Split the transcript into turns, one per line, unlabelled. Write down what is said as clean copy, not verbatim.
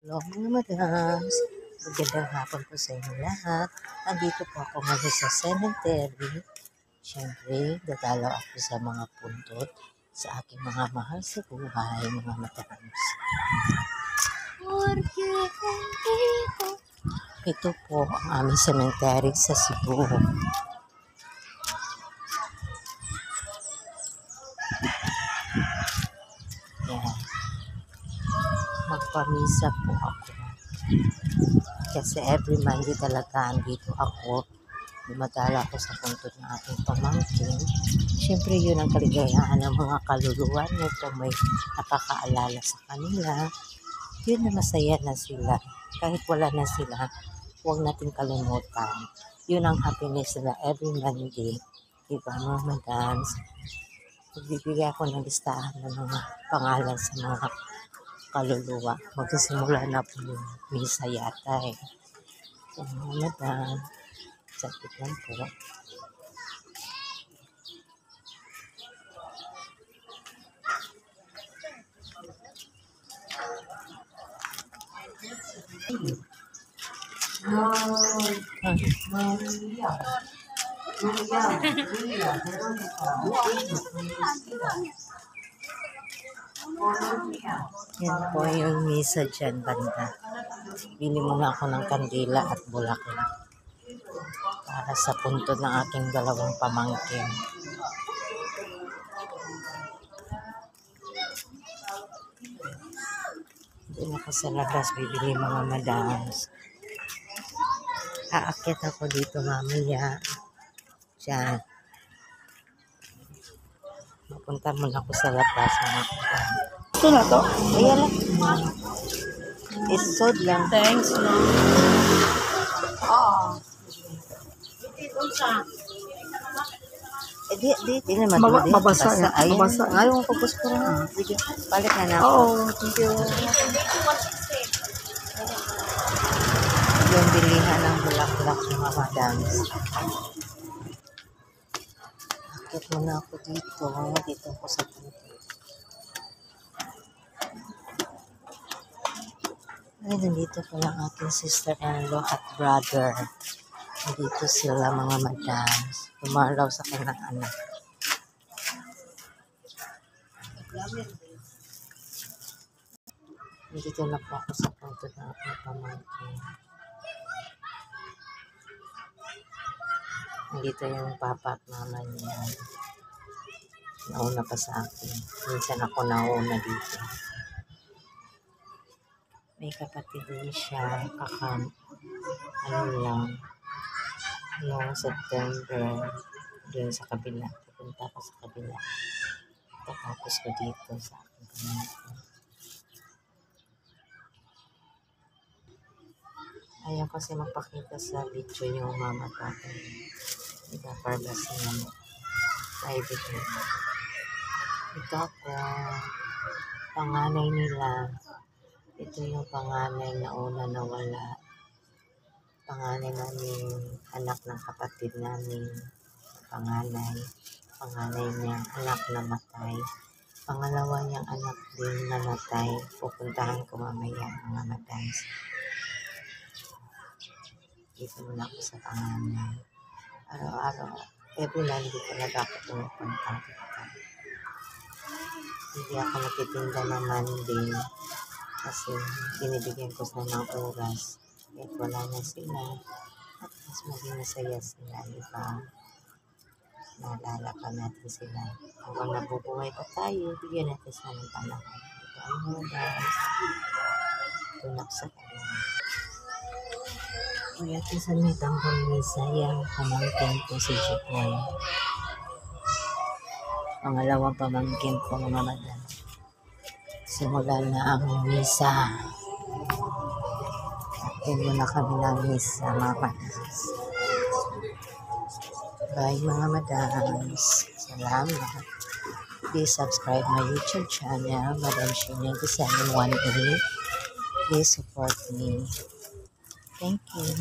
Hello mga madams, magandang hapon po sa inyo lahat. Andito po ako ngayon sa cemetery. Siyempre, dadalaw ako sa mga pundot sa aking mga mahal sa buhay, mga madams. Ito po ang aming cemetery sa Cebu. Yan. Magpamisa po ako. Kasi every Monday talaga andito ako. Dumadala ako sa puntod ng ating pamangkin. Siyempre yun ang kaligayahan ng mga kaluluwa nito. May nakakaalala sa kanila. Yun na masaya na sila. Kahit wala na sila, huwag natin kalimutan. Yun ang happiness nila every Monday. Diba mga madams? Magbibigay ako ng listahan ng mga pangalan sa mga kaluluwa. Magsisimula na po yung misa yata eh. So, mga madam, sakit lang po. Yan po yung misa dyan banda. Bili muna ako ng kandila at bulaklak para sa puntod ng aking dalawang pamangkin. Doon ako sa labas bibili mga madams. Aakyat ako dito mamaya. Diyan. Mapunta muna ako sa labas mga madams.
Ito na to?
Ayan lang. Isod lang.
Thanks, no? Oo. Ito sa.
Di naman.
Mabasa yan.
Ayun.
Mabasa.
Ngayon ko gusto ko na. Sige, balik na ako.
Oo, thank you.
Yung bilihan ng bulaklak mga madams. Akit muna ako dito. Dito ako sa puntod. Ay, nandito pala ang aking sister-in-law at brother. Nandito sila mga madams. Dumalaw sa kanilang anak. Nandito na po ako sa puntod ng aking pamangkin. Nandito yung papa at mama niya. Nauna pa sa akin. Minsan ako nauna dito. May kapatid din siya, ano lang, noong September, doon sa kabila. Pupunta ako sa kabila. Tapos ko dito sa aking pamangkin. Ayaw kasi magpakita sa video yung mama at tatay. Diba, privacy naman. Private nila. Ito ako, panganay nila. Ito yung panganay na una nawala. Panganay namin, anak ng kapatid namin. Panganay niya, anak namatay. Pangalawa niyang anak din namatay. Pupuntahan ko mamaya mga madams. Dito muna ako sa panganay. Araw-araw, every Monday talaga ako pumupunta dito. Hindi ako nagtitinda ng Monday kasi binibigyan ko sila ng oras. Kahit wala na sila, at mas maging masaya sila, diba? Naalala pa natin sila. Hanggang nabubuhay pa tayo, bigyan natin sila ng panahon. Diba, mga guys? Tunak sa kanila. Kaya sa mitang pamisa yung pamangkin ko si Jupoy. Pangalawang pamangkin ko mga madam. Simulan na ang misa. Atin muna kami ng misa mga madams. Bye mga madams. Salamat. Please subscribe my YouTube channel, Madam Sheena 718. Please support me. Thank you.